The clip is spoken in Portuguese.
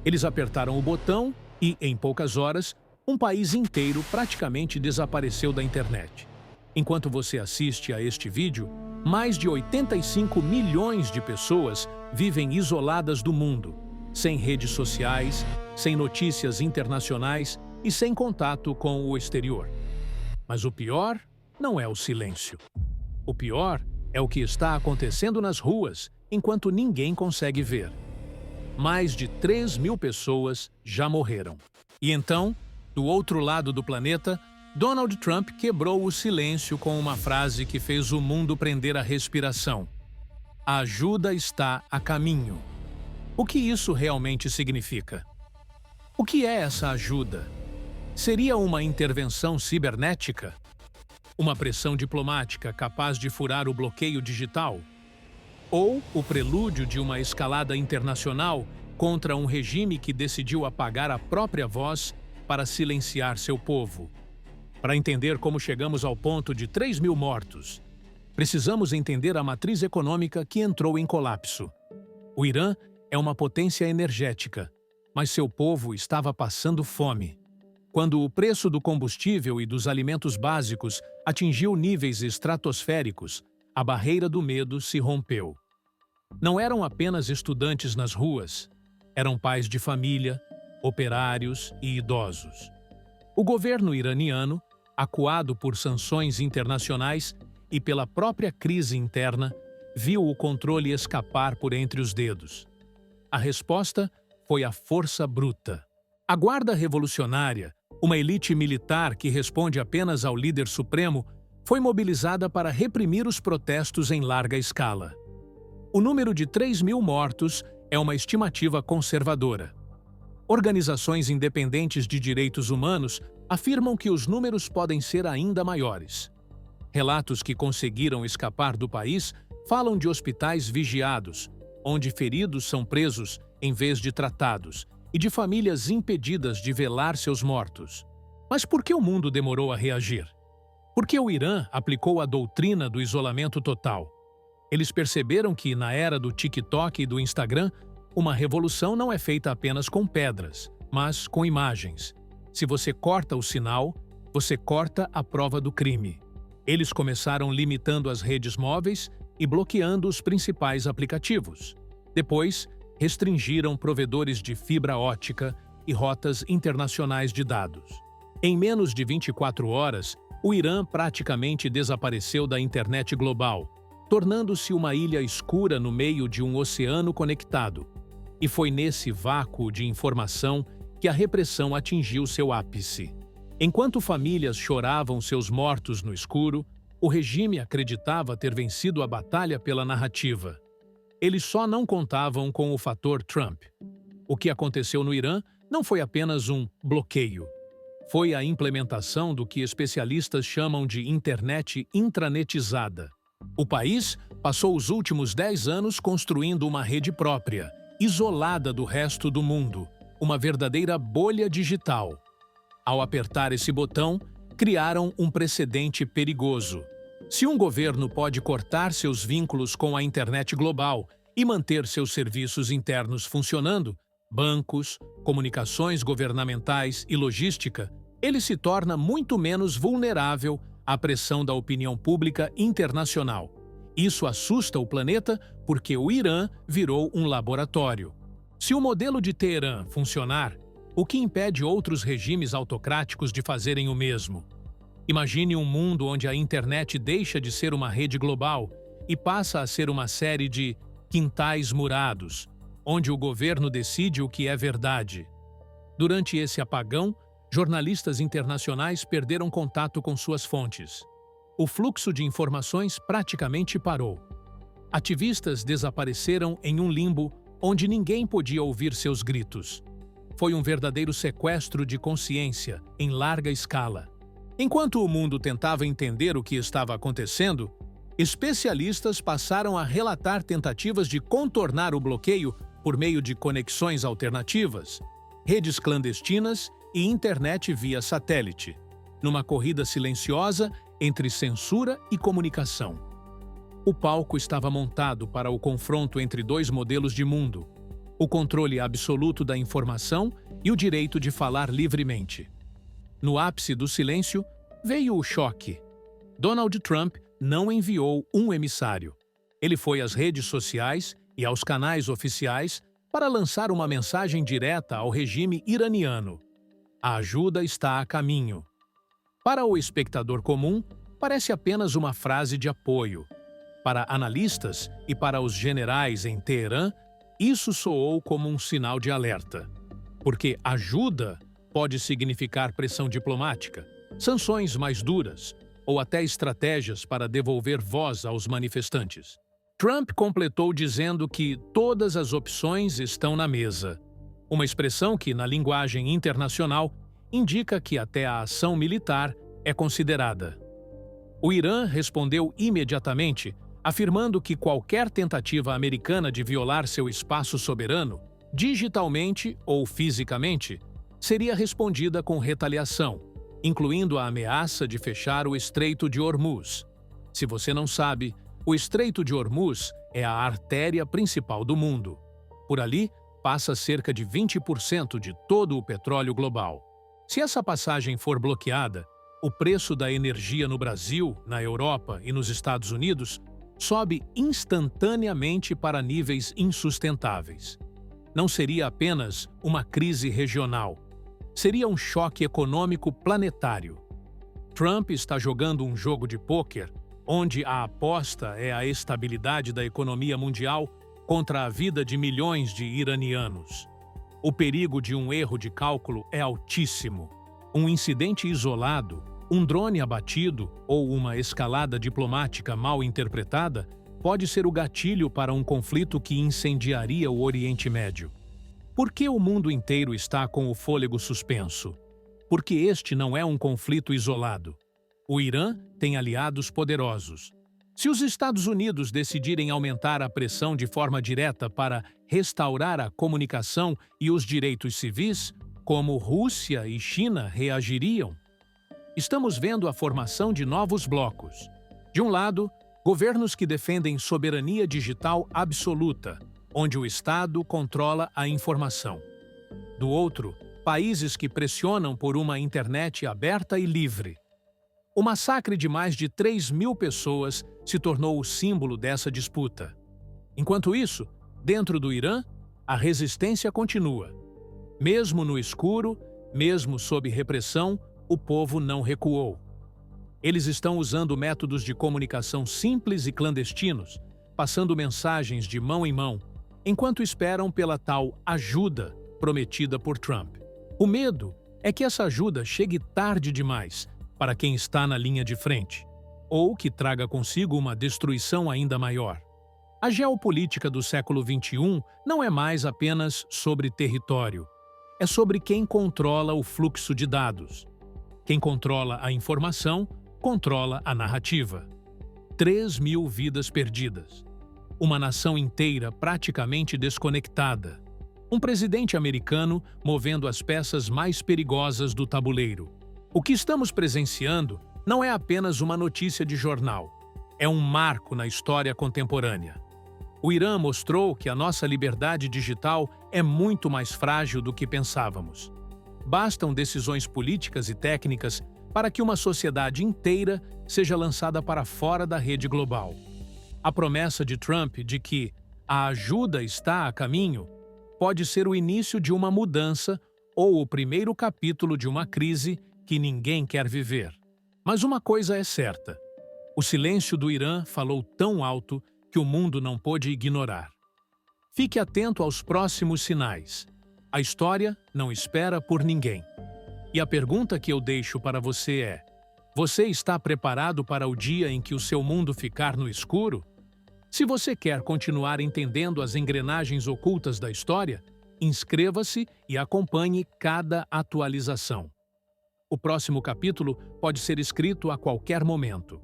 Eles apertaram o botão e, em poucas horas, um país inteiro praticamente desapareceu da internet. Enquanto você assiste a este vídeo, mais de 85 milhões de pessoas vivem isoladas do mundo, sem redes sociais, sem notícias internacionais e sem contato com o exterior. Mas o pior não é o silêncio. O pior é o que está acontecendo nas ruas, enquanto ninguém consegue ver. Mais de 3.000 pessoas já morreram. E então, do outro lado do planeta, Donald Trump quebrou o silêncio com uma frase que fez o mundo prender a respiração. A ajuda está a caminho. O que isso realmente significa? O que é essa ajuda? Seria uma intervenção cibernética? Uma pressão diplomática capaz de furar o bloqueio digital? Ou o prelúdio de uma escalada internacional contra um regime que decidiu apagar a própria voz para silenciar seu povo? Para entender como chegamos ao ponto de 3.000 mortos, precisamos entender a matriz econômica que entrou em colapso. O Irã é uma potência energética, mas seu povo estava passando fome. Quando o preço do combustível e dos alimentos básicos atingiu níveis estratosféricos, a barreira do medo se rompeu. Não eram apenas estudantes nas ruas, eram pais de família, operários e idosos. O governo iraniano, acuado por sanções internacionais e pela própria crise interna, viu o controle escapar por entre os dedos. A resposta foi a força bruta. A Guarda Revolucionária, uma elite militar que responde apenas ao líder supremo, foi mobilizada para reprimir os protestos em larga escala. O número de 3.000 mortos é uma estimativa conservadora. Organizações independentes de direitos humanos afirmam que os números podem ser ainda maiores. Relatos que conseguiram escapar do país falam de hospitais vigiados, onde feridos são presos em vez de tratados, e de famílias impedidas de velar seus mortos. Mas por que o mundo demorou a reagir? Por que o Irã aplicou a doutrina do isolamento total? Eles perceberam que, na era do TikTok e do Instagram, uma revolução não é feita apenas com pedras, mas com imagens. Se você corta o sinal, você corta a prova do crime. Eles começaram limitando as redes móveis e bloqueando os principais aplicativos. Depois, restringiram provedores de fibra ótica e rotas internacionais de dados. Em menos de 24 horas, o Irã praticamente desapareceu da internet global, tornando-se uma ilha escura no meio de um oceano conectado. E foi nesse vácuo de informação que a repressão atingiu seu ápice. Enquanto famílias choravam seus mortos no escuro, o regime acreditava ter vencido a batalha pela narrativa. Eles só não contavam com o fator Trump. O que aconteceu no Irã não foi apenas um bloqueio. Foi a implementação do que especialistas chamam de internet intranetizada. O país passou os últimos 10 anos construindo uma rede própria, isolada do resto do mundo, uma verdadeira bolha digital. Ao apertar esse botão, criaram um precedente perigoso. Se um governo pode cortar seus vínculos com a internet global e manter seus serviços internos funcionando, bancos, comunicações governamentais e logística, ele se torna muito menos vulnerável à pressão da opinião pública internacional. Isso assusta o planeta porque o Irã virou um laboratório. Se o modelo de Teherã funcionar, o que impede outros regimes autocráticos de fazerem o mesmo? Imagine um mundo onde a internet deixa de ser uma rede global e passa a ser uma série de quintais murados, onde o governo decide o que é verdade. Durante esse apagão, jornalistas internacionais perderam contato com suas fontes. O fluxo de informações praticamente parou. Ativistas desapareceram em um limbo onde ninguém podia ouvir seus gritos. Foi um verdadeiro sequestro de consciência em larga escala. Enquanto o mundo tentava entender o que estava acontecendo, especialistas passaram a relatar tentativas de contornar o bloqueio por meio de conexões alternativas, redes clandestinas e internet via satélite, numa corrida silenciosa entre censura e comunicação. O palco estava montado para o confronto entre dois modelos de mundo: o controle absoluto da informação e o direito de falar livremente. No ápice do silêncio, veio o choque. Donald Trump não enviou um emissário. Ele foi às redes sociais e aos canais oficiais para lançar uma mensagem direta ao regime iraniano. A ajuda está a caminho. Para o espectador comum, parece apenas uma frase de apoio. Para analistas e para os generais em Teherã, isso soou como um sinal de alerta. Porque ajuda pode significar pressão diplomática, sanções mais duras ou até estratégias para devolver voz aos manifestantes. Trump completou dizendo que todas as opções estão na mesa, uma expressão que, na linguagem internacional, indica que até a ação militar é considerada. O Irã respondeu imediatamente, afirmando que qualquer tentativa americana de violar seu espaço soberano, digitalmente ou fisicamente, seria respondida com retaliação, incluindo a ameaça de fechar o Estreito de Hormuz. Se você não sabe, o Estreito de Hormuz é a artéria principal do mundo. Por ali, passa cerca de 20% de todo o petróleo global. Se essa passagem for bloqueada, o preço da energia no Brasil, na Europa e nos Estados Unidos sobe instantaneamente para níveis insustentáveis. Não seria apenas uma crise regional, seria um choque econômico planetário. Trump está jogando um jogo de pôquer onde a aposta é a estabilidade da economia mundial contra a vida de milhões de iranianos. O perigo de um erro de cálculo é altíssimo. Um incidente isolado, um drone abatido ou uma escalada diplomática mal interpretada pode ser o gatilho para um conflito que incendiaria o Oriente Médio. Por que o mundo inteiro está com o fôlego suspenso? Porque este não é um conflito isolado. O Irã tem aliados poderosos. Se os Estados Unidos decidirem aumentar a pressão de forma direta para restaurar a comunicação e os direitos civis, como Rússia e China reagiriam? Estamos vendo a formação de novos blocos. De um lado, governos que defendem soberania digital absoluta, onde o Estado controla a informação. Do outro, países que pressionam por uma internet aberta e livre. O massacre de mais de 3.000 pessoas se tornou o símbolo dessa disputa. Enquanto isso, dentro do Irã, a resistência continua. Mesmo no escuro, mesmo sob repressão, o povo não recuou. Eles estão usando métodos de comunicação simples e clandestinos, passando mensagens de mão em mão, enquanto esperam pela tal ajuda prometida por Trump. O medo é que essa ajuda chegue tarde demais para quem está na linha de frente, ou que traga consigo uma destruição ainda maior. A geopolítica do século XXI não é mais apenas sobre território, é sobre quem controla o fluxo de dados. Quem controla a informação, controla a narrativa. 3.000 vidas perdidas. Uma nação inteira praticamente desconectada. Um presidente americano movendo as peças mais perigosas do tabuleiro. O que estamos presenciando não é apenas uma notícia de jornal. É um marco na história contemporânea. O Irã mostrou que a nossa liberdade digital é muito mais frágil do que pensávamos. Bastam decisões políticas e técnicas para que uma sociedade inteira seja lançada para fora da rede global. A promessa de Trump de que a ajuda está a caminho pode ser o início de uma mudança ou o primeiro capítulo de uma crise que ninguém quer viver. Mas uma coisa é certa: o silêncio do Irã falou tão alto que o mundo não pôde ignorar. Fique atento aos próximos sinais. A história não espera por ninguém. E a pergunta que eu deixo para você é: você está preparado para o dia em que o seu mundo ficar no escuro? Se você quer continuar entendendo as engrenagens ocultas da história, inscreva-se e acompanhe cada atualização. O próximo capítulo pode ser escrito a qualquer momento.